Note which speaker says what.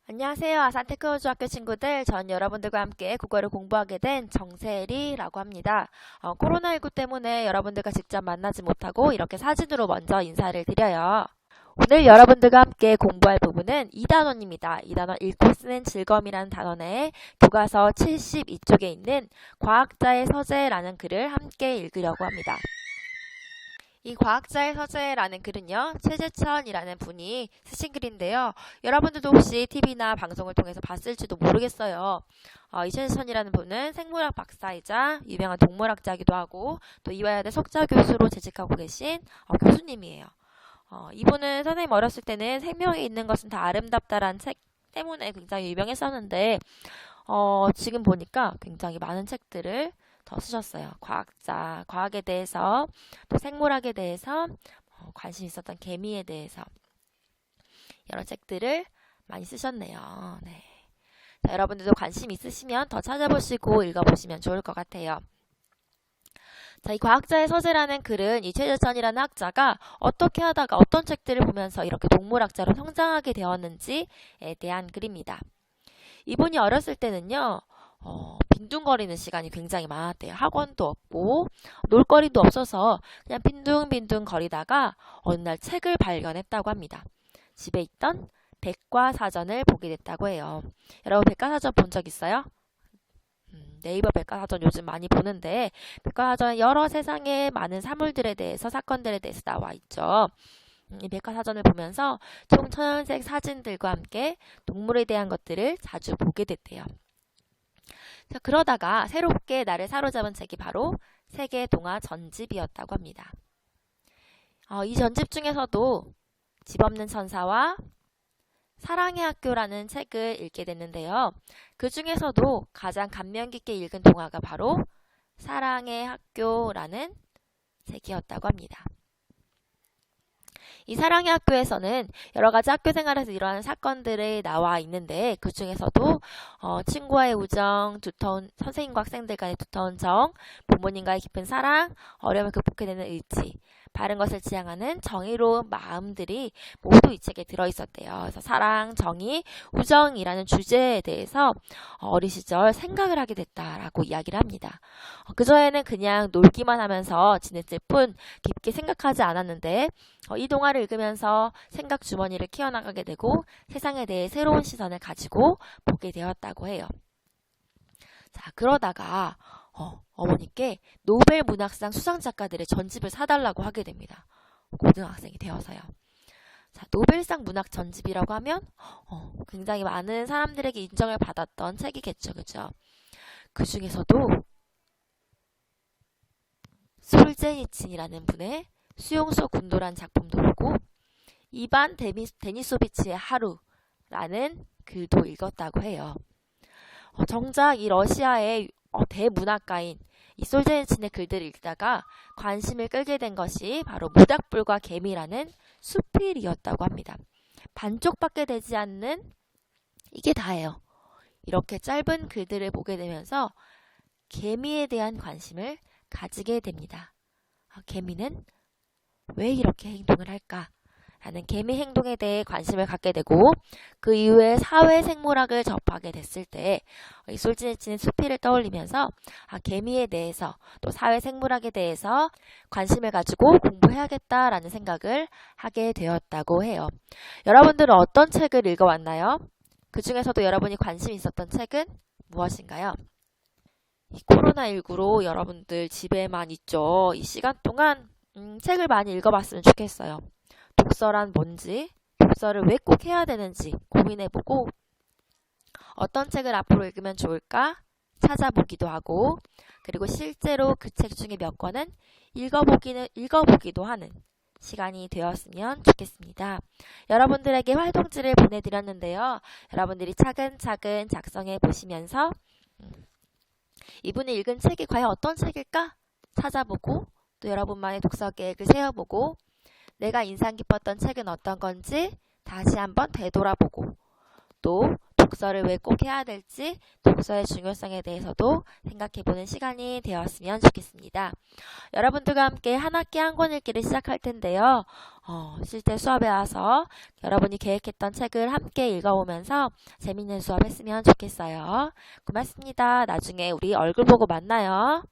Speaker 1: 안녕하세요. 아산테크호주학교 친구들. 전 여러분들과 함께 국어를 공부하게 된 정세리라고 합니다. 코로나19 때문에 여러분들과 직접 만나지 못하고 이렇게 사진으로 먼저 인사를 드려요. 오늘 여러분들과 함께 공부할 부분은 이 단원입니다. 이 단원 읽고 쓰는 즐거움이라는 단원 내에 교과서 72쪽에 있는 과학자의 서재라는 글을 함께 읽으려고 합니다. 이 과학자의 서재라는 글은요, 최재천이라는 분이 쓰신 글인데요. 여러분들도 혹시 TV나 방송을 통해서 봤을지도 모르겠어요. 이 최재천이라는 분은 생물학 박사이자 유명한 동물학자이기도 하고 또 이화여대 석좌 교수로 재직하고 계신 교수님이에요. 이분은 선생님 어렸을 때는 생명이 있는 것은 다 아름답다라는 책 때문에 굉장히 유명했었는데 지금 보니까 굉장히 많은 책들을 더 쓰셨어요. 과학에 대해서, 또 생물학에 대해서, 관심 있었던 개미에 대해서 여러 책들을 많이 쓰셨네요. 네. 자, 여러분들도 관심 있으시면 더 찾아보시고 읽어보시면 좋을 것 같아요. 자, 이 과학자의 서재라는 글은 이 최재천이라는 학자가 어떻게 하다가 어떤 책들을 보면서 이렇게 동물학자로 성장하게 되었는지에 대한 글입니다. 이분이 어렸을 때는요, 빈둥거리는 시간이 굉장히 많았대요. 학원도 없고 놀거리도 없어서 그냥 빈둥빈둥 거리다가 어느 날 책을 발견했다고 합니다. 집에 있던 백과사전을 보게 됐다고 해요. 여러분 백과사전 본 적 있어요? 네이버 백과사전 요즘 많이 보는데 백과사전에 여러 세상의 많은 사물들에 대해서 사건들에 대해서 나와 있죠. 이 백과사전을 보면서 총천연색 사진들과 함께 동물에 대한 것들을 자주 보게 됐대요. 자, 그러다가 새롭게 나를 사로잡은 책이 바로 세계 동화 전집이었다고 합니다. 이 전집 중에서도 집 없는 천사와 사랑의 학교라는 책을 읽게 됐는데요. 그 중에서도 가장 감명 깊게 읽은 동화가 바로 사랑의 학교라는 책이었다고 합니다. 이 사랑의 학교에서는 여러 가지 학교 생활에서 일어나는 사건들이 나와 있는데 그 중에서도 친구와의 우정, 두터운 선생님과 학생들 간의 두터운 정, 부모님과의 깊은 사랑, 어려움을 극복해내는 의지, 바른 것을 지향하는 정의로운 마음들이 모두 이 책에 들어있었대요. 그래서 사랑, 정의, 우정이라는 주제에 대해서 어린 시절 생각을 하게 됐다라고 이야기를 합니다. 그전에는 그냥 놀기만 하면서 지냈을 뿐 깊게 생각하지 않았는데 이 동화를 읽으면서 생각 주머니를 키워나가게 되고 세상에 대해 새로운 시선을 가지고 보게 되었다고 해요. 자, 그러다가 어머니께 노벨 문학상 수상 작가들의 전집을 사달라고 하게 됩니다. 고등학생이 되어서요. 자, 노벨상 문학 전집이라고 하면 굉장히 많은 사람들에게 인정을 받았던 책이겠죠, 그죠? 그 중에서도 솔제니친이라는 분의 수용소 군도란 작품도 보고 이반 데니소비치의 하루라는 글도 읽었다고 해요. 정작 이 러시아의 대문학가인 이 솔제니친의 글들을 읽다가 관심을 끌게 된 것이 바로 모닥불과 개미라는 수필이었다고 합니다. 반쪽밖에 되지 않는 이게 다예요. 이렇게 짧은 글들을 보게 되면서 개미에 대한 관심을 가지게 됩니다. 개미는 왜 이렇게 행동을 할까? 라는 개미 행동에 대해 관심을 갖게 되고 그 이후에 사회생물학을 접하게 됐을 때 이 솔지니치는 수필을 떠올리면서 개미에 대해서 또 사회생물학에 대해서 관심을 가지고 공부해야겠다라는 생각을 하게 되었다고 해요. 여러분들은 어떤 책을 읽어왔나요? 그 중에서도 여러분이 관심 있었던 책은 무엇인가요? 이 코로나19로 여러분들 집에만 있죠. 이 시간 동안 책을 많이 읽어봤으면 좋겠어요. 독서란 뭔지, 독서를 왜 꼭 해야 되는지 고민해보고 어떤 책을 앞으로 읽으면 좋을까 찾아보기도 하고 그리고 실제로 그 책 중에 몇 권은 읽어보기도 하는 시간이 되었으면 좋겠습니다. 여러분들에게 활동지를 보내드렸는데요. 여러분들이 차근차근 작성해 보시면서 이분이 읽은 책이 과연 어떤 책일까 찾아보고 또 여러분만의 독서 계획을 세워보고 내가 인상 깊었던 책은 어떤 건지 다시 한번 되돌아보고 또 독서를 왜 꼭 해야 될지, 독서의 중요성에 대해서도 생각해보는 시간이 되었으면 좋겠습니다. 여러분들과 함께 한 학기 한 권 읽기를 시작할 텐데요. 실제 수업에 와서 여러분이 계획했던 책을 함께 읽어오면서 재밌는 수업 했으면 좋겠어요. 고맙습니다. 나중에 우리 얼굴 보고 만나요.